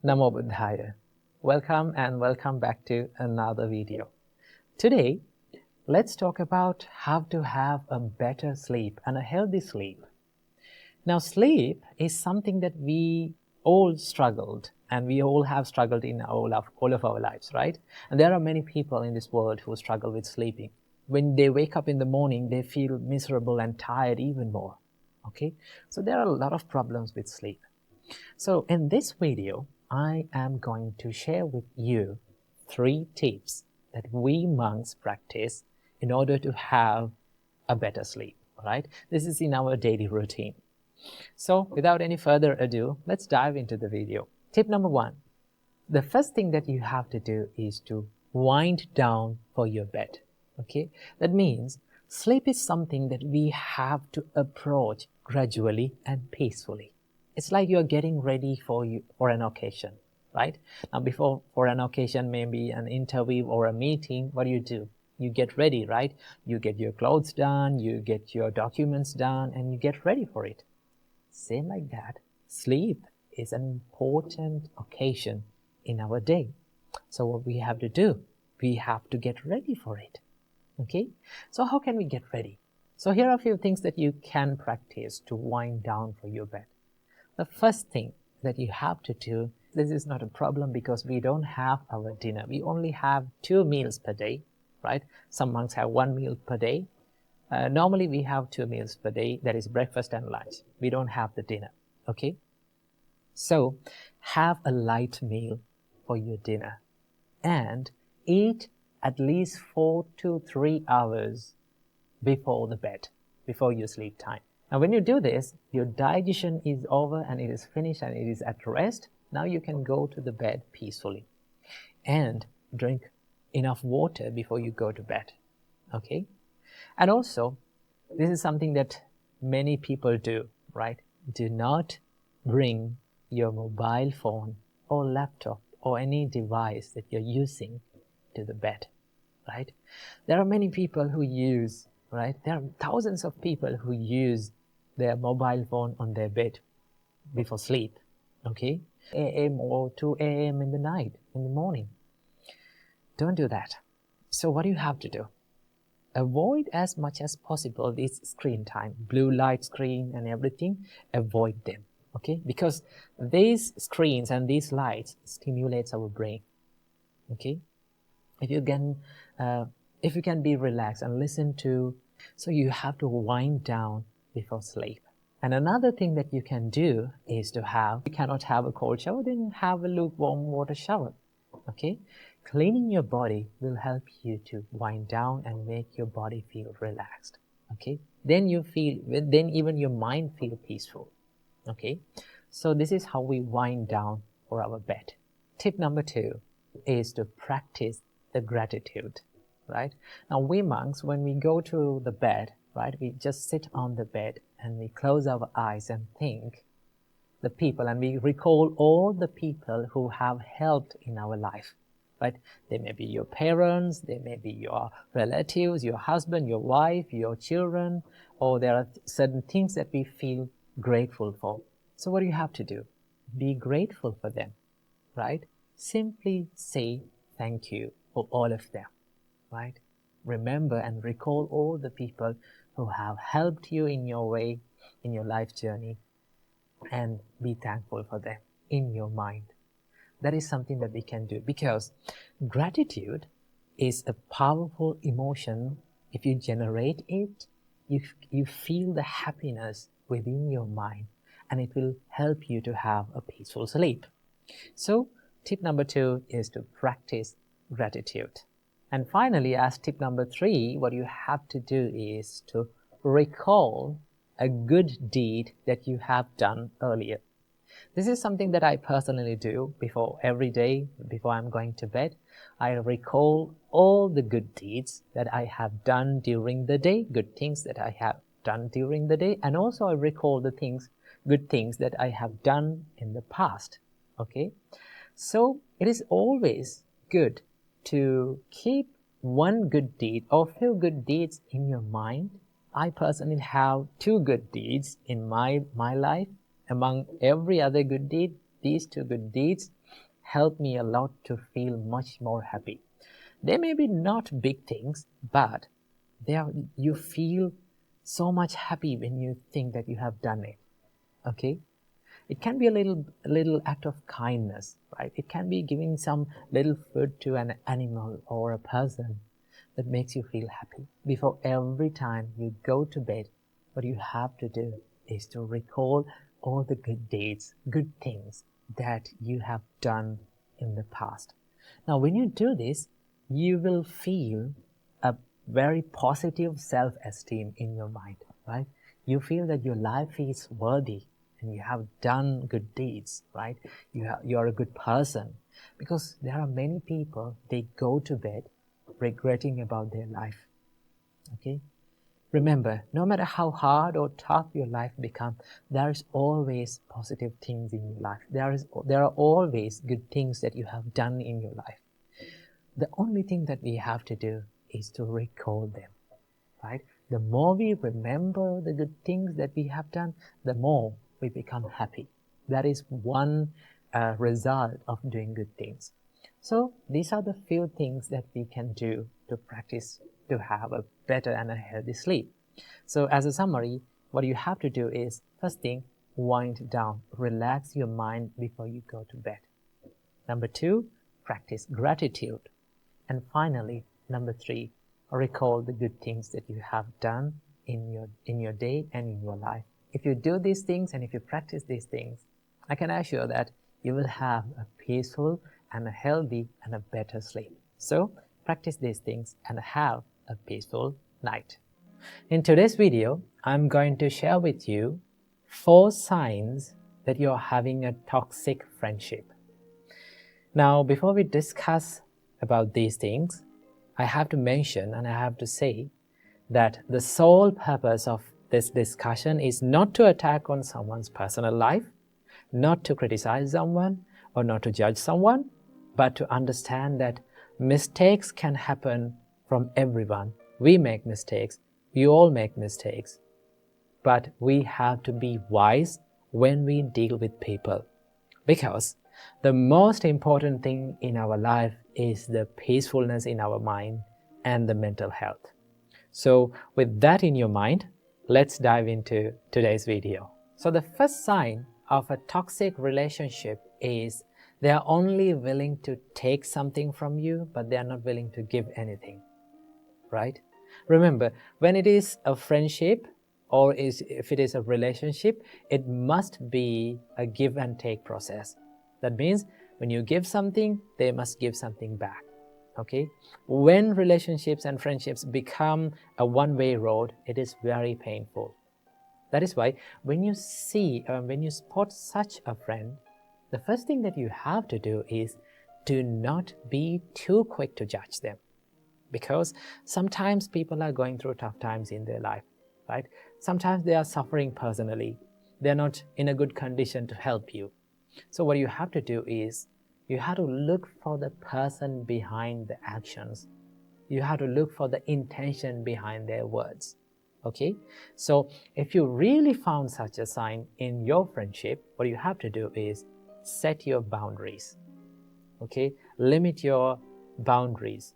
Namo Buddhaya. Welcome back to another video. Today, let's talk about how to have a better sleep and a healthy sleep. Now, sleep is something that we all struggled and we all have struggled in all of our lives, right? And there are many people in this world who struggle with sleeping. When they wake up in the morning, they feel miserable and tired even more. Okay? So there are a lot of problems with sleep. So in this video, I am going to share with you 3 tips that we monks practice in order to have a better sleep, right? This is in our daily routine. So without any further ado, let's dive into the video. Tip number 1. The first thing that you have to do is to wind down for your bed, okay? That means sleep is something that we have to approach gradually and peacefully. It's like you're getting ready for an occasion, right? Now, for an occasion, maybe an interview or a meeting, what do? You get ready, right? You get your clothes done, you get your documents done, and you get ready for it. Same like that, sleep is an important occasion in our day. So what we have to do, we have to get ready for it. Okay? So how can we get ready? So here are a few things that you can practice to wind down for your bed. The first thing that you have to do, this is not a problem because we don't have our dinner. We only have 2 meals per day, right? Some monks have 1 meal per day. Normally we have 2 meals per day, that is breakfast and lunch. We don't have the dinner, okay? So have a light meal for your dinner and eat at least 4 to 3 hours before the bed, before your sleep time. Now when you do this, your digestion is over and it is finished and it is at rest. Now you can go to the bed peacefully and drink enough water before you go to bed, okay? And also, this is something that many people do, right? Do not bring your mobile phone or laptop or any device that you're using to the bed, right? There are many people who use, right? There are thousands of people who use their mobile phone on their bed before sleep, okay? AM or 2 AM in the night, in the morning. Don't do that. So what do you have to do? Avoid as much as possible this screen time, blue light screen and everything, avoid them, okay? Because these screens and these lights stimulates our brain, okay? If you can be relaxed and listen to, so you have to wind down before sleep. And another thing that you can do is to have, you cannot have a cold shower, then have a lukewarm water shower, okay? Cleaning your body will help you to wind down and make your body feel relaxed, okay? Then even your mind feel peaceful, okay? So this is how we wind down for our bed. Tip number 2 is to practice the gratitude, right? Now we monks, when we go to the bed, right, we just sit on the bed and we close our eyes and think the people, and we recall all the people who have helped in our life, right? They may be your parents, they may be your relatives, your husband, your wife, your children, or there are certain things that we feel grateful for. So what do you have to do? Be grateful for them, right? Simply say thank you for all of them, right? Remember and recall all the people who have helped you in your way, in your life journey, and be thankful for them in your mind. That is something that we can do, because gratitude is a powerful emotion. If you generate it, you feel the happiness within your mind, and it will help you to have a peaceful sleep. So tip number 2 is to practice gratitude. And finally, as tip number 3, what you have to do is to recall a good deed that you have done earlier. This is something that I personally do every day, before I'm going to bed. I recall all the good deeds that I have done during the day, good things that I have done during the day, and also I recall the good things that I have done in the past, okay? So it is always good to keep one good deed or few good deeds in your mind. I personally have 2 good deeds in my life. Among every other good deed, these 2 good deeds help me a lot to feel much more happy. They may be not big things, but you feel so much happy when you think that you have done it. Okay? It can be a little act of kindness, right? It can be giving some little food to an animal or a person that makes you feel happy. Before every time you go to bed, what you have to do is to recall all the good deeds, good things that you have done in the past. Now, when you do this, you will feel a very positive self-esteem in your mind, right? You feel that your life is worthy and you have done good deeds, right? You're a good person, because there are many people, they go to bed regretting about their life. Okay? Remember, no matter how hard or tough your life becomes, there is always positive things in your life. There are always good things that you have done in your life. The only thing that we have to do is to recall them, right? The more we remember the good things that we have done, the more we become happy. That is one result of doing good things. So these are the few things that we can do to practice to have a better and a healthy sleep. So as a summary, what you have to do is, first thing, wind down, relax your mind before you go to bed. Number 2, practice gratitude. And finally, number 3, recall the good things that you have done in your day and in your life. If you do these things and if you practice these things, I can assure that you will have a peaceful and a healthy and a better sleep. So practice these things and have a peaceful night. In today's video, I'm going to share with you 4 signs that you're having a toxic friendship. Now, before we discuss about these things, I have to mention and I have to say that the sole purpose of this discussion is not to attack on someone's personal life, not to criticize someone or not to judge someone, but to understand that mistakes can happen from everyone. We make mistakes, we all make mistakes, but we have to be wise when we deal with people, because the most important thing in our life is the peacefulness in our mind and the mental health. So with that in your mind, let's dive into today's video. So the first sign of a toxic relationship is they are only willing to take something from you, but they are not willing to give anything, right? Remember, when it is a friendship or if it is a relationship, it must be a give and take process. That means when you give something, they must give something back. Okay? When relationships and friendships become a one-way road, it is very painful. That is why when you spot such a friend, the first thing that you have to do is do not be too quick to judge them. Because sometimes people are going through tough times in their life, right? Sometimes they are suffering personally. They're not in a good condition to help you. So what you have to do is, you have to look for the person behind the actions. You have to look for the intention behind their words. Okay? So if you really found such a sign in your friendship, what you have to do is set your boundaries. Okay? Limit your boundaries.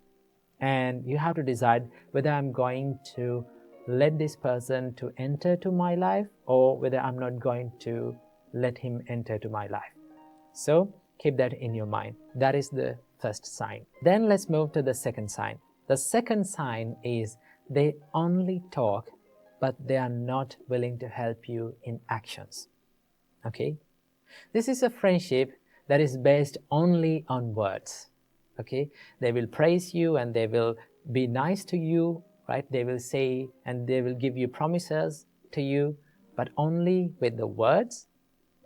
And you have to decide whether I'm going to let this person to enter to my life or whether I'm not going to let him enter to my life. So keep that in your mind. That is the first sign. Then let's move to the second sign. The second sign is they only talk, but they are not willing to help you in actions. Okay? This is a friendship that is based only on words. Okay? They will praise you and they will be nice to you, right? They will say and they will give you promises to you, but only with the words,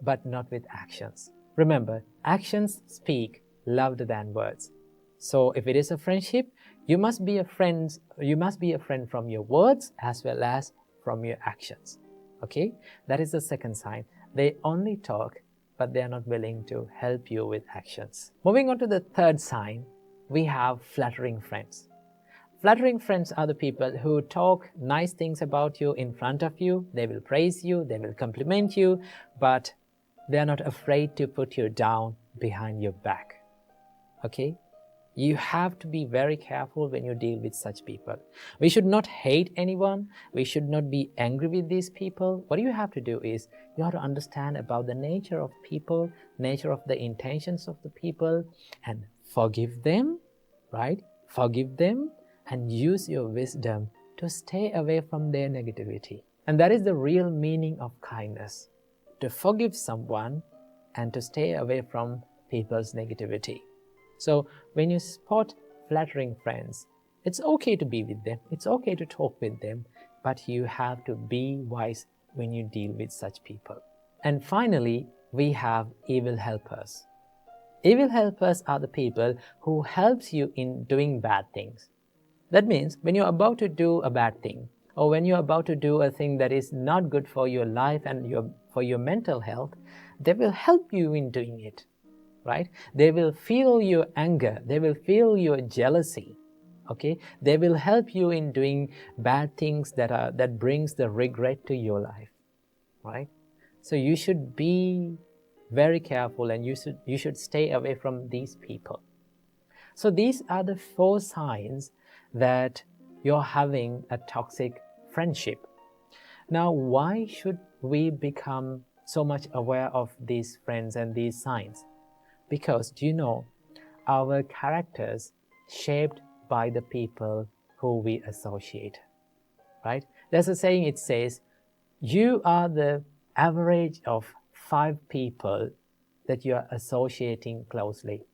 but not with actions. Remember, actions speak louder than words. So if it is a friendship, you must be a friend from your words as well as from your actions. Okay? That is the second sign. They only talk, but they are not willing to help you with actions. Moving on to the third sign, we have flattering friends. Flattering friends are the people who talk nice things about you in front of you. They will praise you, they will compliment you, but they are not afraid to put you down behind your back. Okay? You have to be very careful when you deal with such people. We should not hate anyone. We should not be angry with these people. What you have to do is you have to understand about the nature of people, nature of the intentions of the people, and forgive them, right? Forgive them and use your wisdom to stay away from their negativity. And that is the real meaning of kindness, to forgive someone and to stay away from people's negativity. So when you spot flattering friends, it's okay to be with them, it's okay to talk with them, but you have to be wise when you deal with such people. And finally, we have evil helpers. Evil helpers are the people who helps you in doing bad things. That means when you're about to do a bad thing, or when you're about to do a thing that is not good for your life and for your mental health, they will help you in doing it. Right? They will feel your anger. They will feel your jealousy. Okay? They will help you in doing bad things that brings the regret to your life. Right? So you should be very careful, and you should stay away from these people. So these are the 4 signs that you're having a toxic friendship. Now, why should we become so much aware of these friends and these signs? Because, do you know, our characters shaped by the people who we associate, right? There's a saying, it says, you are the average of 5 people that you are associating closely.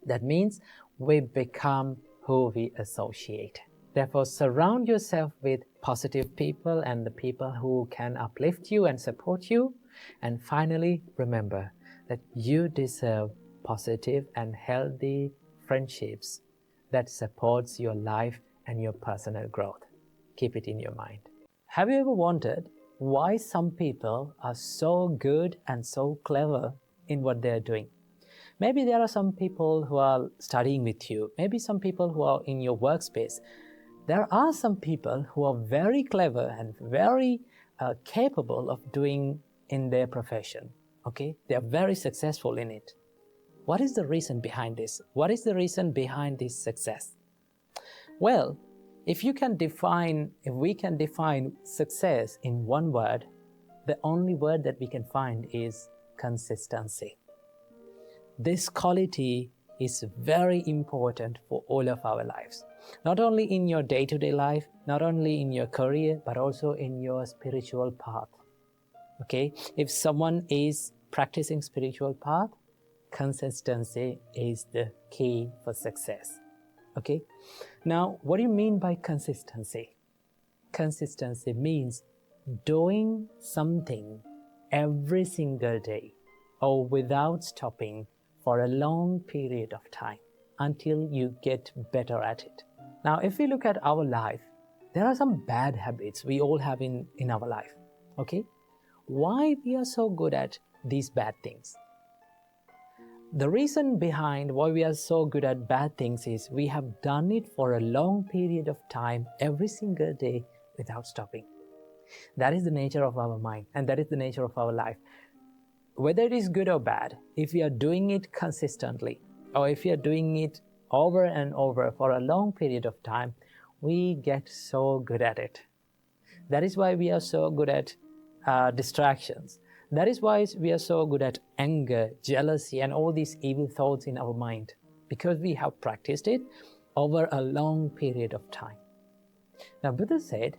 That means we become who we associate. Therefore, surround yourself with positive people and the people who can uplift you and support you. And finally, remember that you deserve positive and healthy friendships that supports your life and your personal growth. Keep it in your mind. Have you ever wondered why some people are so good and so clever in what they're doing? Maybe there are some people who are studying with you, maybe some people who are in your workspace. There are some people who are very clever and very capable of doing in their profession. Okay, they are very successful in it. What is the reason behind this? What is the reason behind this success? Well, if we can define success in one word, the only word that we can find is consistency. This quality is very important for all of our lives. Not only in your day-to-day life, not only in your career, but also in your spiritual path. Okay? If someone is practicing spiritual path, consistency is the key for success. Okay? Now, what do you mean by consistency? Consistency means doing something every single day or without stopping for a long period of time until you get better at it. Now, if we look at our life, there are some bad habits we all have in our life. Okay? Why we are so good at these bad things? The reason behind why we are so good at bad things is we have done it for a long period of time every single day without stopping. That is the nature of our mind, and that is the nature of our life. Whether it is good or bad, if we are doing it consistently, or if we are doing it over and over for a long period of time, we get so good at it. That is why we are so good at distractions. That is why we are so good at anger, jealousy, and all these evil thoughts in our mind, because we have practiced it over a long period of time. Now, Buddha said,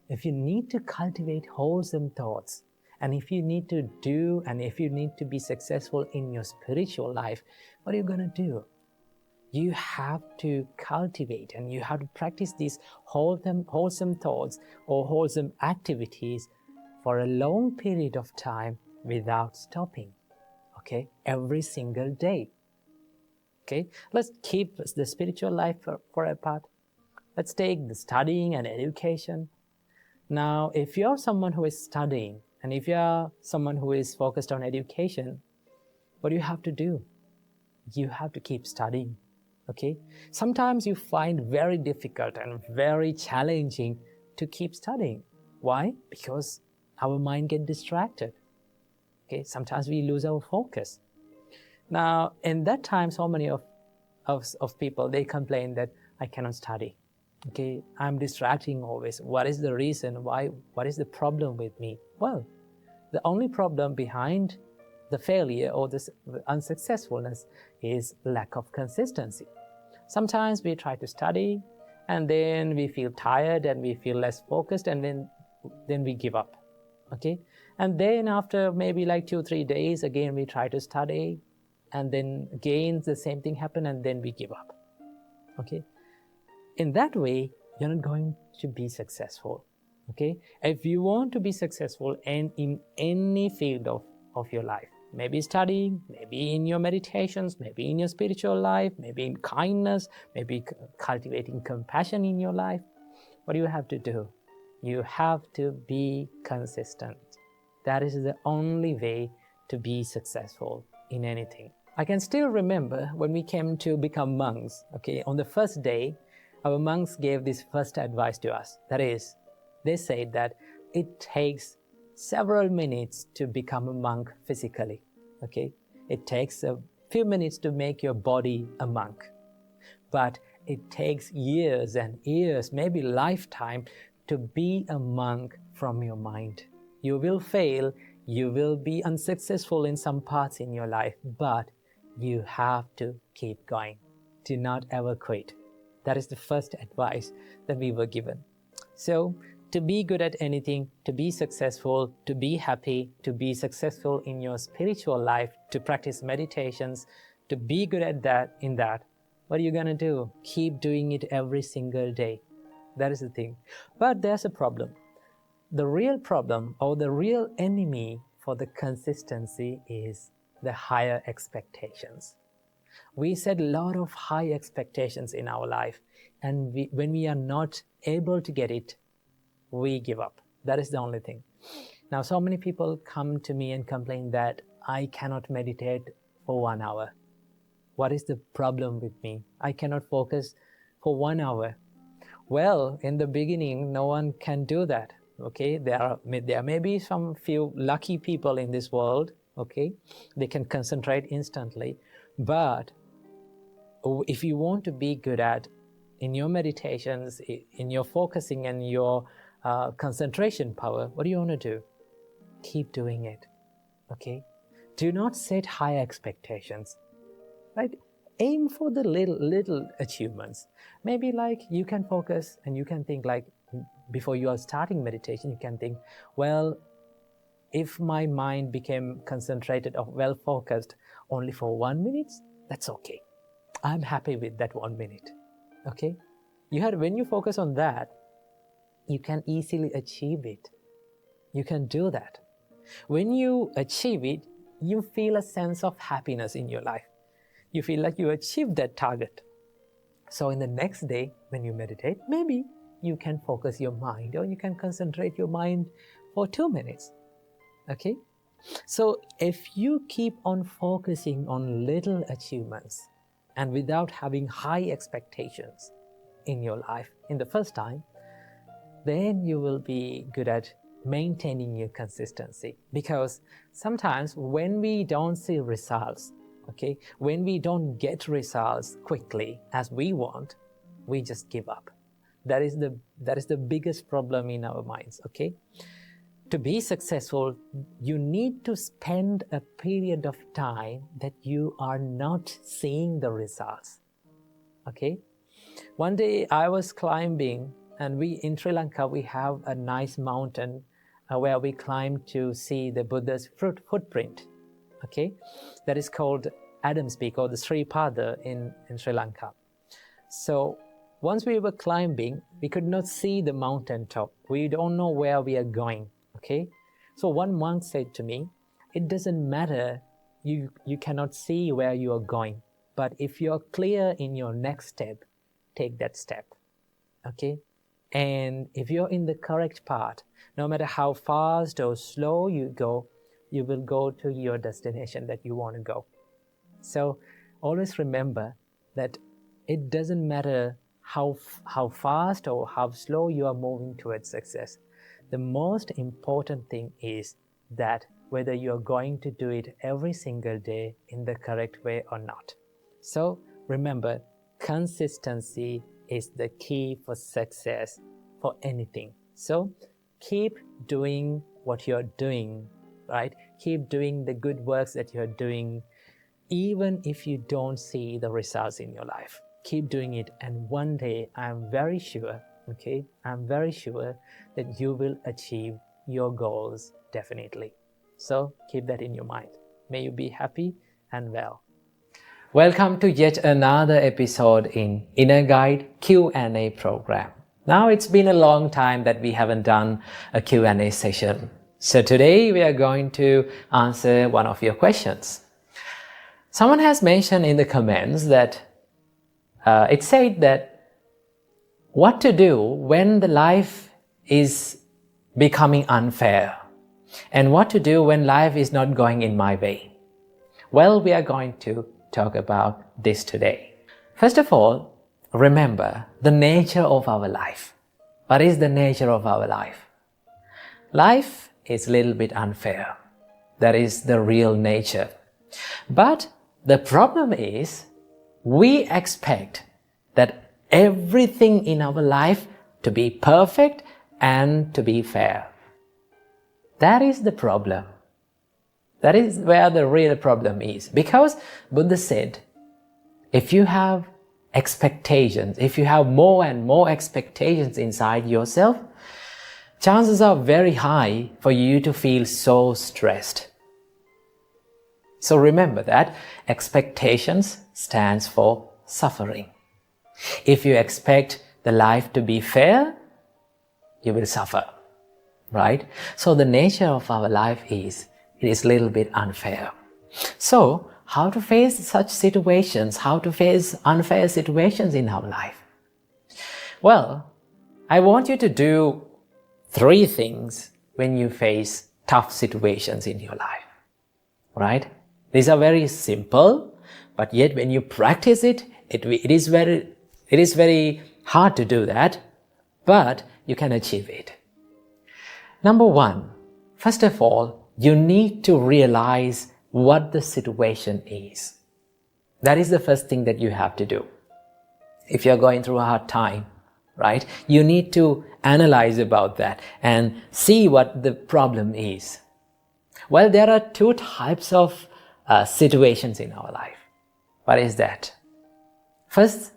if you need to cultivate wholesome thoughts, and if you need to be successful in your spiritual life, what are you going to do? You have to cultivate and you have to practice these wholesome thoughts or wholesome activities for a long period of time without stopping. Okay? Every single day. Okay? Let's keep the spiritual life for a part. Let's take the studying and education. Now, if you're someone who is studying and if you're someone who is focused on education, what do you have to do? You have to keep studying. Okay? Sometimes you find very difficult and very challenging to keep studying. Why? Because our mind gets distracted. Okay? Sometimes we lose our focus. Now, in that time, so many of of people, they complain that I cannot study. Okay, I'm distracting always. What is the reason? Why? What is the problem with me? Well, the only problem behind the failure or the unsuccessfulness is lack of consistency. Sometimes we try to study and then we feel tired and we feel less focused, and then we give up. Okay, and then after maybe like 2-3 days, again we try to study, and then again the same thing happen, and then we give up. Okay, in that way you're not going to be successful. Okay, if you want to be successful and in any field of your life, maybe studying, maybe in your meditations, maybe in your spiritual life, maybe in kindness, maybe cultivating compassion in your life, what do you have to do? You have to be consistent. That is the only way to be successful in anything. I can still remember when we came to become monks. Okay, on the first day, our monks gave this first advice to us. That is, they said that it takes several minutes to become a monk physically. Okay, it takes a few minutes to make your body a monk, but it takes years and years, maybe lifetime, to be a monk from your mind. You will fail, you will be unsuccessful in some parts in your life, but you have to keep going. Do not ever quit. That is the first advice that we were given. So, to be good at anything, to be successful, to be happy, to be successful in your spiritual life, to practice meditations, to be good at that, what are you going to do? Keep doing it every single day. That is the thing. But there's a problem. The real problem or the real enemy for the consistency is the higher expectations. We set a lot of high expectations in our life, and when we are not able to get it, we give up. That is the only thing. Now, so many people come to me and complain that I cannot meditate for 1 hour. What is the problem with me? I cannot focus for 1 hour. Well, in the beginning, no one can do that. Okay, there may be some few lucky people in this world. Okay, they can concentrate instantly. But if you want to be good at in your meditations, in your focusing and your concentration power, what do you want to do? Keep doing it. Okay, do not set high expectations. Right? Aim for the little achievements. Maybe like you can focus and you can think like, before you are starting meditation, you can think, well, if my mind became concentrated or well focused only for 1 minute, that's okay. I'm happy with that 1 minute. Okay, when you focus on that, you can easily achieve it. You can do that. When you achieve it, you feel a sense of happiness in your life. You feel like you achieved that target. So in the next day, when you meditate, maybe you can focus your mind, or you can concentrate your mind for 2 minutes. Okay? So if you keep on focusing on little achievements and without having high expectations in your life in the first time, then you will be good at maintaining your consistency. Because sometimes when we don't see results, okay, when we don't get results quickly as we want, we just give up. That is the biggest problem in our minds. Okay, to be successful, you need to spend a period of time that you are not seeing the results. Okay, one day I was climbing, and in Sri Lanka we have a nice mountain where we climb to see the Buddha's footprint. Okay, that is called Adam's Peak, or the Sri Pada in Sri Lanka. So once we were climbing, we could not see the mountain top. We don't know where we are going. Okay, so one monk said to me, it doesn't matter, you cannot see where you are going, but if you're clear in your next step, take that step. Okay, and if you're in the correct path, no matter how fast or slow you go, you will go to your destination that you want to go. So always remember that it doesn't matter how fast or how slow you are moving towards success. The most important thing is that whether you are going to do it every single day in the correct way or not. So remember, consistency is the key for success for anything. So keep doing what you're doing, right? Keep doing the good works that you're doing, even if you don't see the results in your life. Keep doing it, and one day I'm very sure that you will achieve your goals definitely. So keep that in your mind. May you be happy and well. Welcome to yet another episode in Inner Guide Q&A program. Now it's been a long time that we haven't done a Q&A session. So today we are going to answer one of your questions. Someone has mentioned in the comments that it said that what to do when the life is becoming unfair, and what to do when life is not going in my way. Well, we are going to talk about this today. First of all, remember the nature of our life. What is the nature of our life? Life is a little bit unfair. That is the real nature. But the problem is we expect that everything in our life to be perfect and to be fair. That is the problem. That is where the real problem is. Because Buddha said, if you have expectations, if you have more and more expectations inside yourself, chances are very high for you to feel so stressed. So remember that expectations stands for suffering. If you expect the life to be fair, you will suffer, right? So the nature of our life is, it is a little bit unfair. So how to face such situations, how to face unfair situations in our life? Well, I want you to do 3 things when you face tough situations in your life, right? These are very simple, but yet when you practice it, it is very hard to do that, but you can achieve it. Number 1, first of all, you need to realize what the situation is. That is the first thing that you have to do. If you're going through a hard time, right, you need to analyze about that and see what the problem is. Well, there are 2 types of situations in our life. What is that? First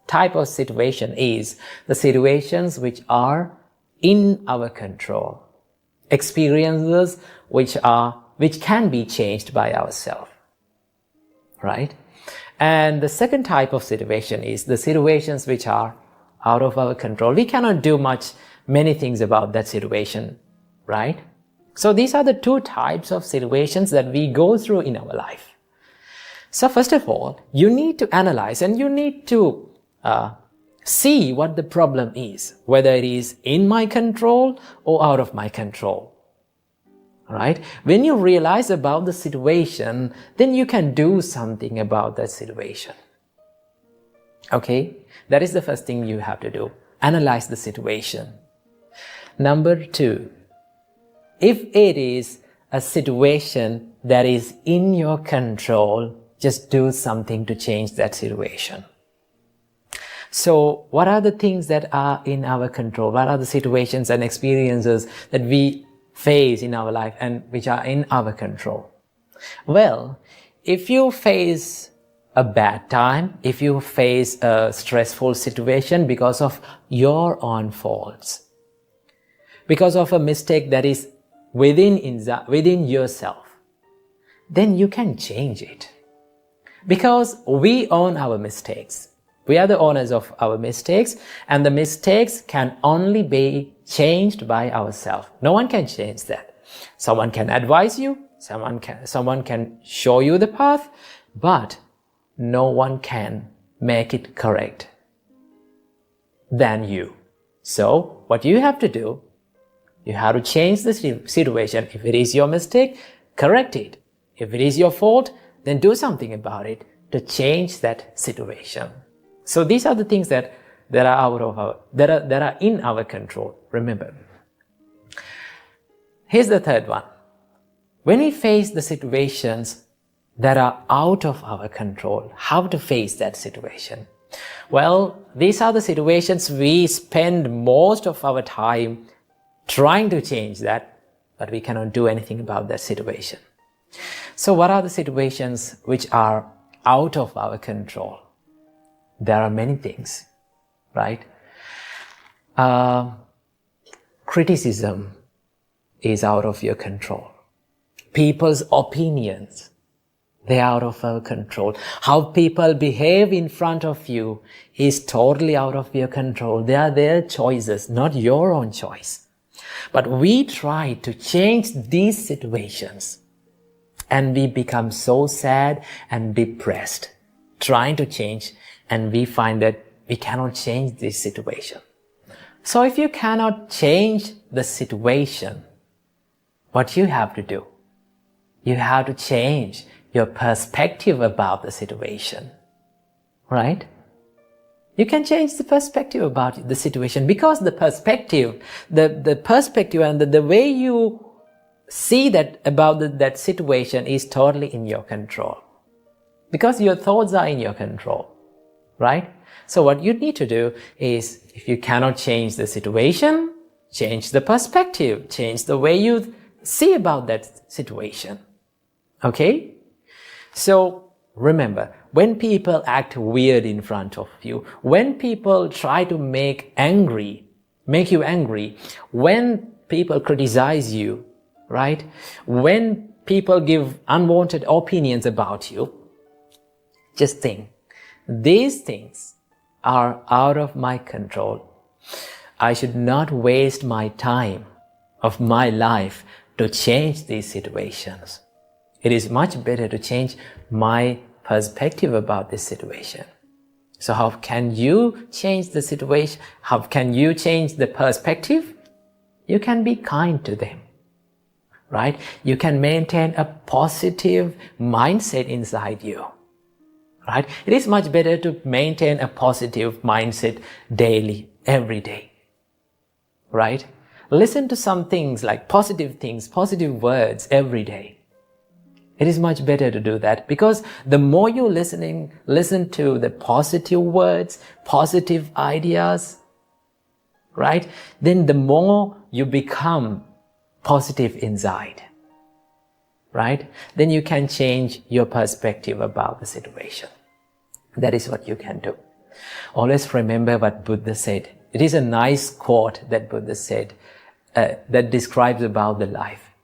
type of situation is the situations which are in our control, experiences which can be changed by ourselves, right? And the second type of situation is the situations which are out of our control. We cannot do many things about that situation, right? So these are the 2 types of situations that we go through in our life. So first of all, you need to analyze and you need to see what the problem is, whether it is in my control or out of my control. Right? When you realize about the situation, then you can do something about that situation. Okay? That is the first thing you have to do. Analyze the situation. Number 2, if it is a situation that is in your control, just do something to change that situation. So what are the things that are in our control? What are the situations and experiences that we face in our life and which are in our control? Well, if you face a bad time, if you face a stressful situation because of your own faults, because of a mistake that is within yourself, then you can change it. Because we own our mistakes. We are the owners of our mistakes, and the mistakes can only be changed by ourselves. No one can change that. Someone can advise you, someone can show you the path, but no one can make it correct than you. So what you have to do, you have to change the situation. If it is your mistake, correct it. If it is your fault, then do something about it to change that situation. So these are the things that are in our control. Remember. Here's the third one. When we face the situations that are out of our control. How to face that situation? Well, these are the situations we spend most of our time trying to change that, but we cannot do anything about that situation. So what are the situations which are out of our control? There are many things, right? Criticism is out of your control. People's opinions, they are out of our control. How people behave in front of you is totally out of your control. They are their choices, not your own choice. But we try to change these situations and we become so sad and depressed trying to change, and we find that we cannot change this situation. So if you cannot change the situation, what you have to do? You have to change your perspective about the situation, right? You can change the perspective about the situation, because the perspective, the perspective and the way you see that about that situation is totally in your control. Because your thoughts are in your control, right? So what you need to do is, if you cannot change the situation, change the perspective, change the way you see about that situation. Okay? So remember, when people act weird in front of you, when people try to make you angry, when people criticize you, right? When people give unwanted opinions about you, just think, these things are out of my control. I should not waste my time of my life to change these situations. It is much better to change my perspective about this situation. So how can you change the situation? How can you change the perspective? You can be kind to them, right? You can maintain a positive mindset inside you, right? It is much better to maintain a positive mindset daily, every day, right? Listen to some things like positive things, positive words every day. It is much better to do that, because the more you listen to the positive words, positive ideas, right? Then the more you become positive inside, right? Then you can change your perspective about the situation. That is what you can do. Always remember what Buddha said. It is a nice quote that Buddha said that describes about the life.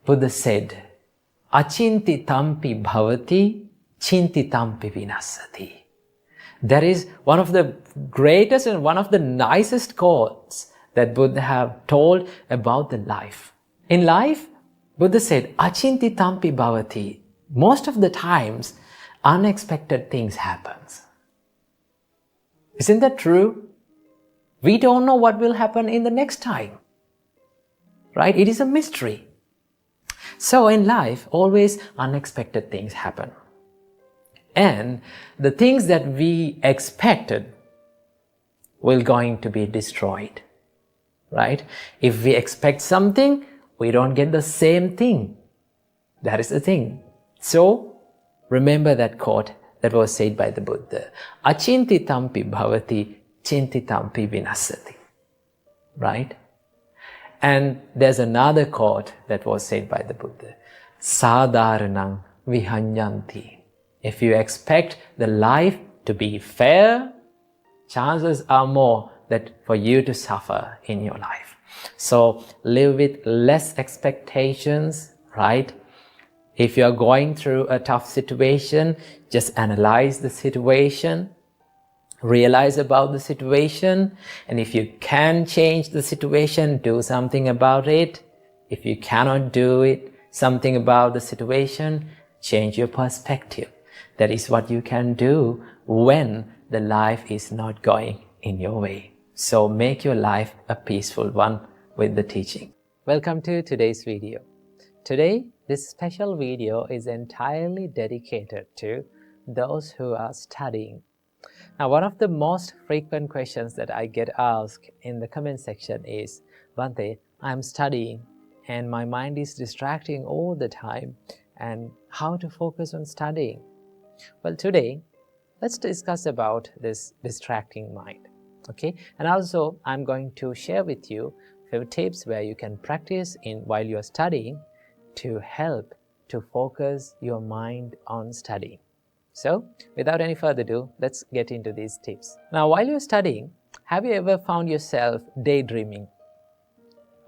Buddha said, "Achinti tampi bhavati, chinti tampi vinasati." That is one of the greatest and one of the nicest quotes that Buddha have told about the life. In life, Buddha said, "Achinti tampi bhavati." Most of the times, unexpected things happen. Isn't that true? We don't know what will happen in the next time, right? It is a mystery. So in life, always unexpected things happen. And the things that we expected will going to be destroyed, right? If we expect something, we don't get the same thing. That is the thing. So remember that quote that was said by the Buddha. Achinti tampi bhavati, chinti tampi vinasati. Right? And there's another quote that was said by the Buddha. Sadharanang vihanyanti. If you expect the life to be fair, chances are more that for you to suffer in your life. So live with less expectations, right? If you're going through a tough situation, just analyze the situation, realize about the situation, and if you can change the situation, do something about it. If you cannot do something about the situation, change your perspective. That is what you can do when the life is not going in your way. So make your life a peaceful one with the teaching. Welcome to today's video. Today, this special video is entirely dedicated to those who are studying. Now, one of the most frequent questions that I get asked in the comment section is, Bhante, I'm studying and my mind is distracting all the time, and how to focus on studying. Well, today, let's discuss about this distracting mind. Okay, and also I'm going to share with you a few tips where you can practice in while you're studying to help to focus your mind on studying. So, without any further ado, let's get into these tips. Now, while you're studying, have you ever found yourself daydreaming?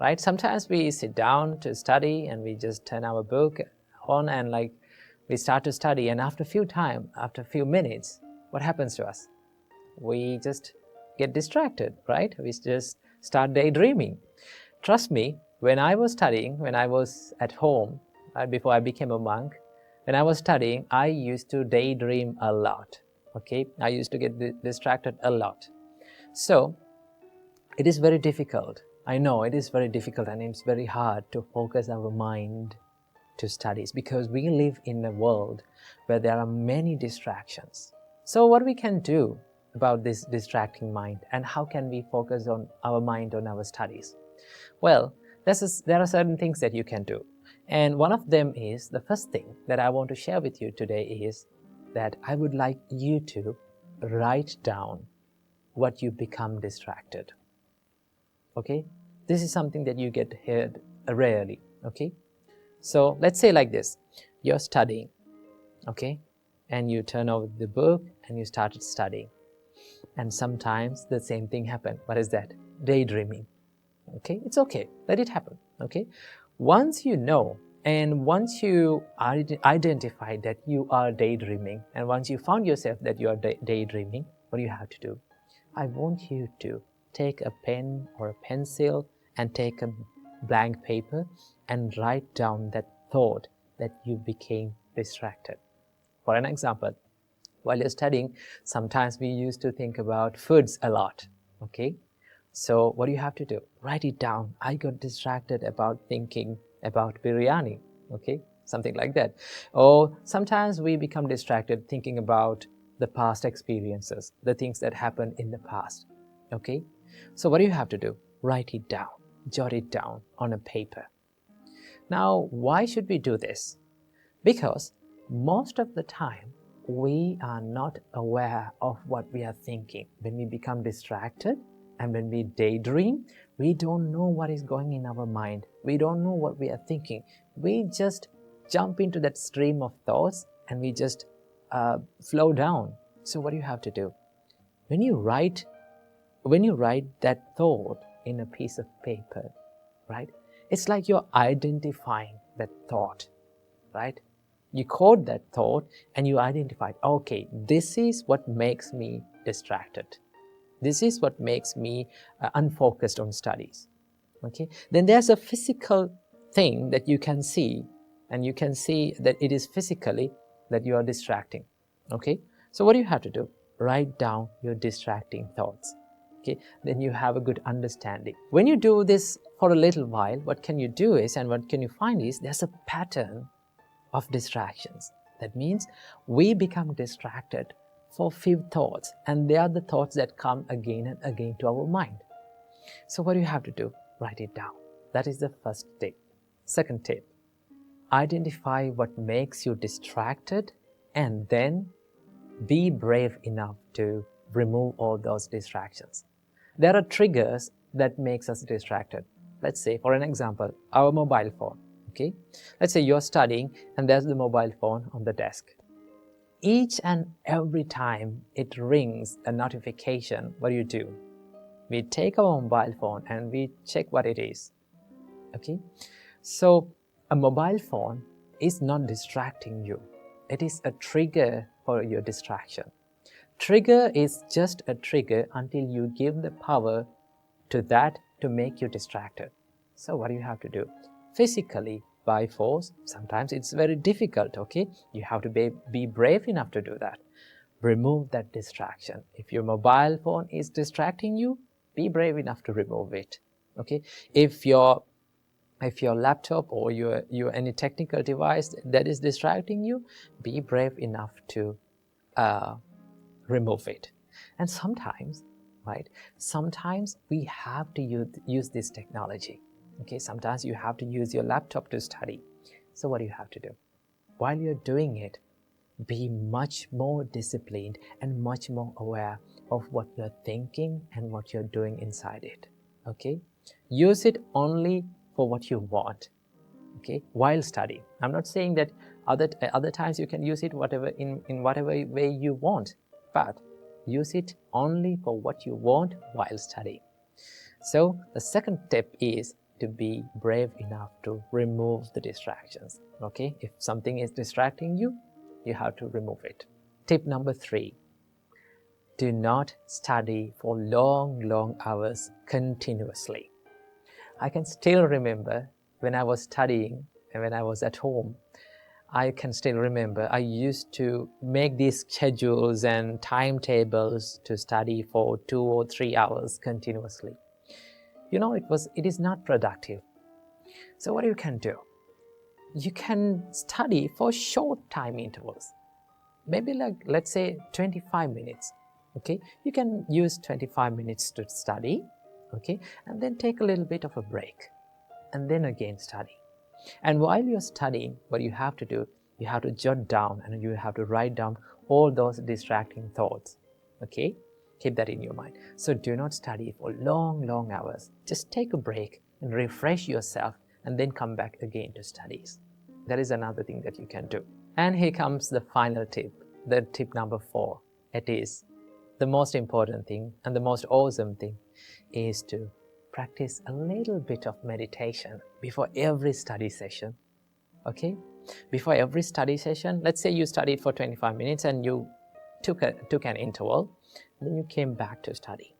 Right? Sometimes we sit down to study and we just turn our book on and we start to study, and after a few minutes, what happens to us? We just get distracted, right? We just start daydreaming. Trust me, when I was studying, when I was at home, right, before I became a monk, when I was studying, I used to daydream a lot. Okay, I used to get distracted a lot. So it is very difficult. I know it is very difficult and it's very hard to focus our mind to studies because we live in a world where there are many distractions. So what we can do about this distracting mind and how can we focus on our mind on our studies? Well, there are certain things that you can do. And one of them is, the first thing that I want to share with you today is that I would like you to write down what you become distracted. Okay? This is something that you get heard rarely. Okay? So let's say like this, you're studying, okay? And you turn over the book and you started studying. And sometimes the same thing happened. What is that? Daydreaming. Okay? It's okay. Let it happen. Okay? Once you know and once you identify that you are daydreaming, and once you found yourself that you are daydreaming, what do you have to do? I want you to take a pen or a pencil and take a blank paper and write down that thought that you became distracted. For an example, while you're studying, sometimes we used to think about foods a lot. Okay? So what do you have to do? Write it down. I got distracted about thinking about biryani. Okay? Something like that. Or sometimes we become distracted thinking about the past experiences, the things that happened in the past. Okay? So what do you have to do? Write it down. Jot it down on a paper. Now, why should we do this? Because most of the time, we are not aware of what we are thinking. When we become distracted and when we daydream, we don't know what is going in our mind. We don't know what we are thinking. We just jump into that stream of thoughts and we just flow down. So what do you have to do? When you write that thought in a piece of paper, right? It's like you're identifying that thought, right? You code that thought and you identify, okay, this is what makes me distracted. This is what makes me unfocused on studies. Okay? Then there's a physical thing that you can see, and you can see that it is physically that you are distracting. Okay? So what do you have to do? Write down your distracting thoughts. Okay? Then you have a good understanding. When you do this for a little while, what can you do is, and what can you find is, there's a pattern of distractions. That means we become distracted for few thoughts, and they are the thoughts that come again and again to our mind. So what do you have to do? Write it down. That is the first tip. Second tip, identify what makes you distracted and then be brave enough to remove all those distractions. There are triggers that makes us distracted. Let's say, for an example, our mobile phone. Okay? Let's say you're studying and there's the mobile phone on the desk. Each and every time it rings a notification, what do? We take our mobile phone and we check what it is. Okay? So a mobile phone is not distracting you. It is a trigger for your distraction. Trigger is just a trigger until you give the power to that to make you distracted. So what do you have to do? Physically, by force, sometimes it's very difficult, okay? You have to be brave enough to do that. Remove that distraction. If your mobile phone is distracting you, be brave enough to remove it, okay? If your laptop or your any technical device that is distracting you, be brave enough to remove it. And sometimes, right, sometimes we have to use this technology. Okay, sometimes you have to use your laptop to study. So what do you have to do? while you're doing it, be much more disciplined and much more aware of what you're thinking and what you're doing inside it. Okay? Use it only for what you want. Okay? While studying. I'm not saying that other times you can use it in whatever way you want, but use it only for what you want while studying. So the second tip is to be brave enough to remove the distractions. Okay? If something is distracting you, you have to remove it. Tip number 3, do not study for long hours continuously. I can still remember when I was studying and when I was at home, I can still remember I used to make these schedules and timetables to study for 2 or 3 hours continuously. You know, it is not productive. So what you can do? You can study for short time intervals. Maybe like, let's say 25 minutes. Okay, you can use 25 minutes to study, okay, and then take a little bit of a break and then again study. And while you're studying, what you have to do, you have to jot down and you have to write down all those distracting thoughts. Okay, keep that in your mind. So do not study for long hours. Just take a break and refresh yourself and then come back again to studies. That is another thing that you can do. And here comes the final tip, the tip number 4. It is the most important thing and the most awesome thing is to practice a little bit of meditation before every study session. Okay? Before every study session, let's say you studied for 25 minutes and you took an interval, then you came back to study.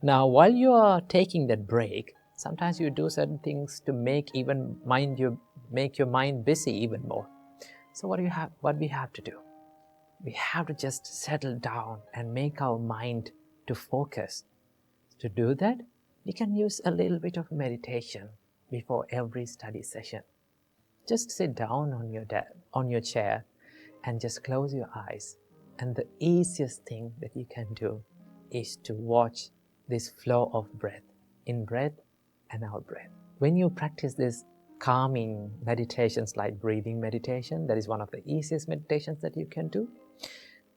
Now, while you are taking that break, sometimes you do certain things to make your mind busy even more. So what we have to do? We have to just settle down and make our mind to focus. To do that, you can use a little bit of meditation before every study session. Just sit down on your chair and just close your eyes. And the easiest thing that you can do is to watch this flow of breath, in breath and out breath. When you practice this calming meditations like breathing meditation, that is one of the easiest meditations that you can do.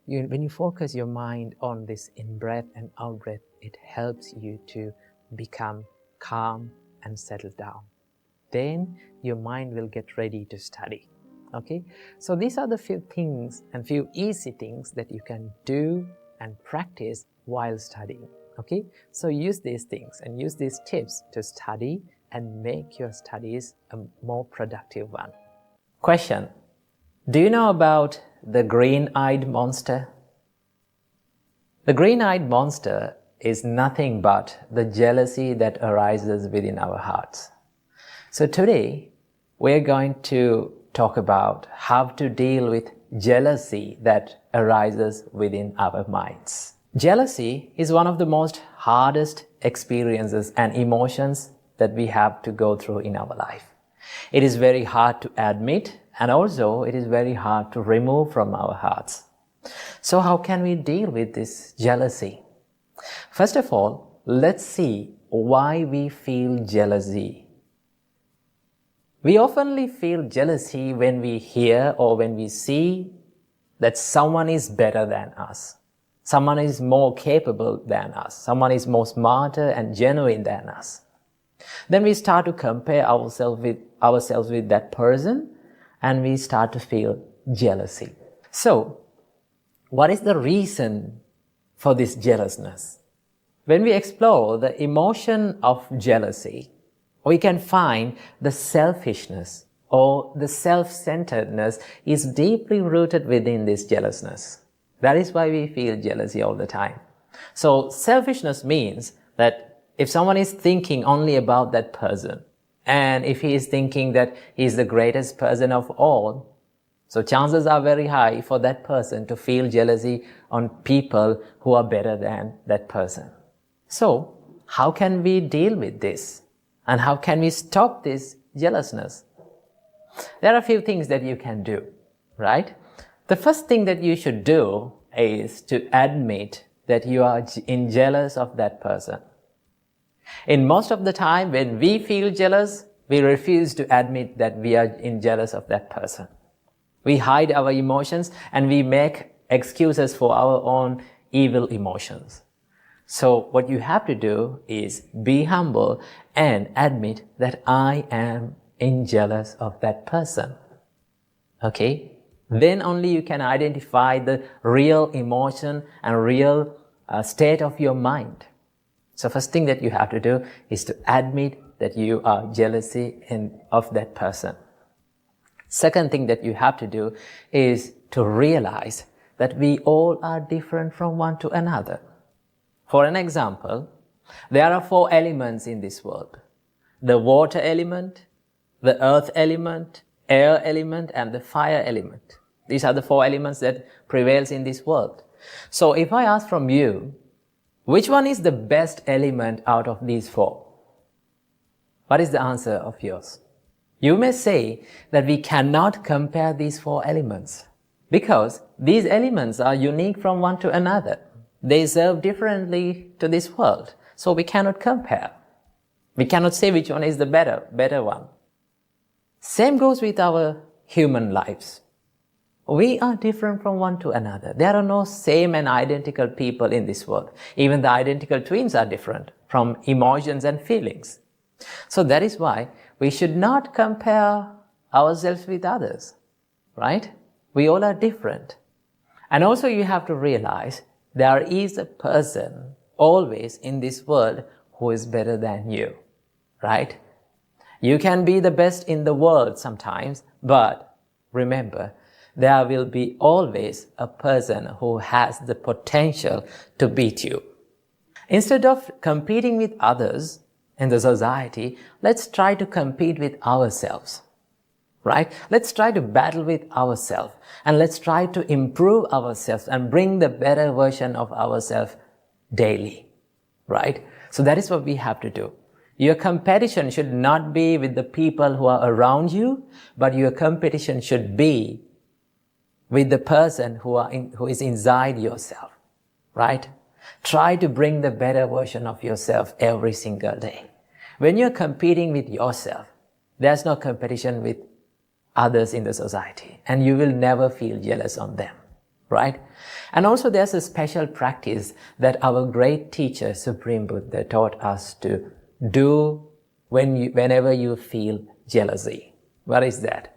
When you focus your mind on this in-breath and out-breath, it helps you to become calm and settle down. Then your mind will get ready to study. Okay? So these are the few things and few easy things that you can do and practice while studying. Okay? So use these things and use these tips to study and make your studies a more productive one. Question: do you know about the green-eyed monster? The green-eyed monster is nothing but the jealousy that arises within our hearts. So today, we're going to talk about how to deal with jealousy that arises within our minds. Jealousy is one of the most hardest experiences and emotions that we have to go through in our life. It is very hard to admit, and also it is very hard to remove from our hearts. So how can we deal with this jealousy? First of all, let's see why we feel jealousy. We often feel jealousy when we hear or when we see that someone is better than us. Someone is more capable than us. Someone is more smarter and genuine than us. Then we start to compare ourselves with that person and we start to feel jealousy. So, what is the reason for this jealousness? When we explore the emotion of jealousy, we can find the selfishness or the self-centeredness is deeply rooted within this jealousness. That is why we feel jealousy all the time. So selfishness means that if someone is thinking only about that person, and if he is thinking that he is the greatest person of all, so chances are very high for that person to feel jealousy on people who are better than that person. So, how can we deal with this? And how can we stop this jealousness? There are a few things that you can do, right? The first thing that you should do is to admit that you are jealous of that person. In most of the time, when we feel jealous, we refuse to admit that we are jealous of that person. We hide our emotions and we make excuses for our own evil emotions. So what you have to do is be humble and admit that I am jealous of that person. Okay? Then only you can identify the real emotion and real state of your mind. So first thing that you have to do is to admit that you are jealousy of that person. Second thing that you have to do is to realize that we all are different from one to another. For an example, there are 4 elements in this world. The water element, the earth element, air element, and the fire element. These are the 4 elements that prevails in this world. So if I ask from you, which one is the best element out of these 4? What is the answer of yours? You may say that we cannot compare these 4 elements because these elements are unique from one to another. They serve differently to this world, so we cannot compare. We cannot say which one is the better one. Same goes with our human lives. We are different from one to another. There are no same and identical people in this world. Even the identical twins are different from emotions and feelings. So that is why we should not compare ourselves with others, right? We all are different. And also you have to realize there is a person always in this world who is better than you, right? You can be the best in the world sometimes, but remember, there will be always a person who has the potential to beat you. Instead of competing with others in the society, let's try to compete with ourselves, right? Let's try to battle with ourselves and let's try to improve ourselves and bring the better version of ourselves daily, right? So that is what we have to do. Your competition should not be with the people who are around you, but your competition should be with the person who is inside yourself, right? Try to bring the better version of yourself every single day. When you're competing with yourself, there's no competition with others in the society, and you will never feel jealous on them, right? And also there's a special practice that our great teacher, Supreme Buddha, taught us to do whenever you feel jealousy. What is that?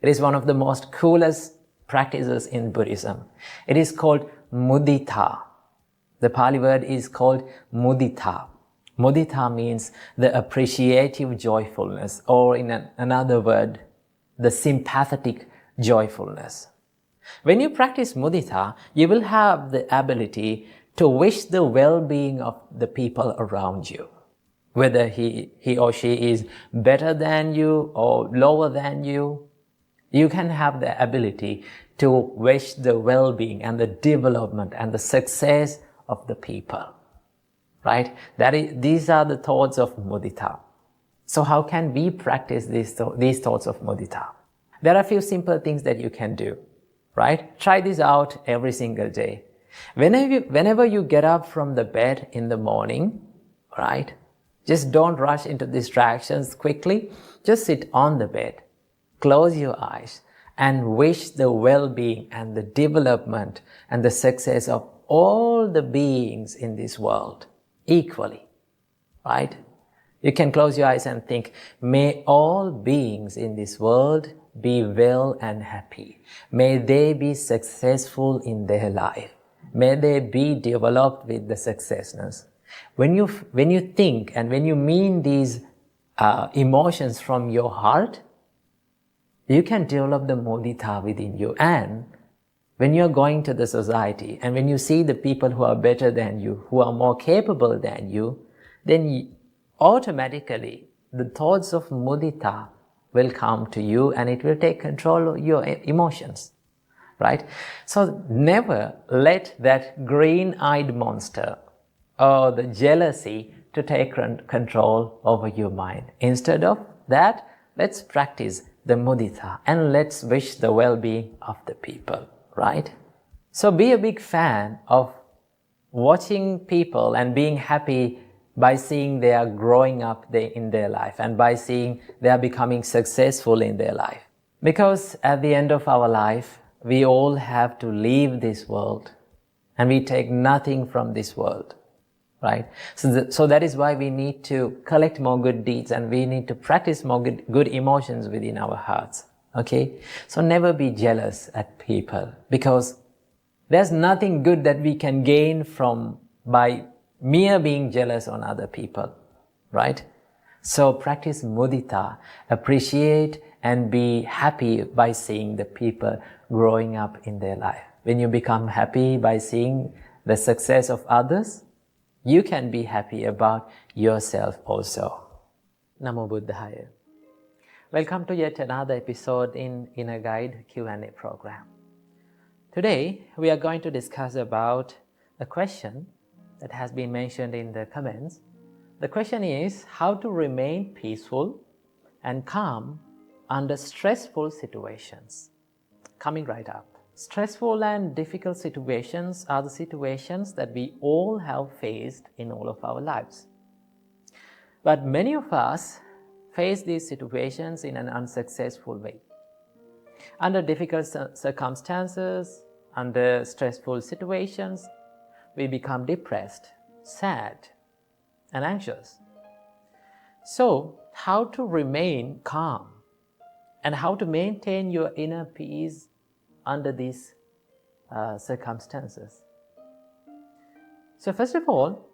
It is one of the most coolest practices in Buddhism. It is called mudita. The Pali word is called mudita. Mudita means the appreciative joyfulness, or in another word, the sympathetic joyfulness. When you practice mudita, you will have the ability to wish the well-being of the people around you. Whether he or she is better than you or lower than you, you can have the ability to wish the well-being and the development and the success of the people, right? These are the thoughts of mudita. So how can we practice these thoughts of mudita? There are a few simple things that you can do, right? Try this out every single day. Whenever you get up from the bed in the morning, right? Just don't rush into distractions quickly. Just sit on the bed. Close your eyes and wish the well-being and the development and the success of all the beings in this world equally, right? You can close your eyes and think, may all beings in this world be well and happy. May they be successful in their life. May they be developed with the successness. When you think and when you mean these emotions from your heart, you can develop the mudita within you. And when you're going to the society and when you see the people who are better than you, who are more capable than you, then automatically the thoughts of mudita will come to you and it will take control of your emotions, right? So never let that green-eyed monster or the jealousy to take control over your mind. Instead of that, let's practice the mudita and let's wish the well-being of the people, right? So be a big fan of watching people and being happy by seeing they are growing up in their life and by seeing they are becoming successful in their life. Because at the end of our life, we all have to leave this world and we take nothing from this world, right? So that is why we need to collect more good deeds and we need to practice more good emotions within our hearts, okay? So never be jealous at people, because there's nothing good that we can gain from by mere being jealous on other people, right? So practice mudita, appreciate and be happy by seeing the people growing up in their life. When you become happy by seeing the success of others, you can be happy about yourself also. Namo Buddhaya. Welcome to yet another episode in Inner Guide Q&A program. Today, we are going to discuss about a question that has been mentioned in the comments. The question is how to remain peaceful and calm under stressful situations. Coming right up. Stressful and difficult situations are the situations that we all have faced in all of our lives. But many of us face these situations in an unsuccessful way. Under difficult circumstances, under stressful situations, we become depressed, sad, and anxious. So, how to remain calm and how to maintain your inner peace under these circumstances? So, first of all,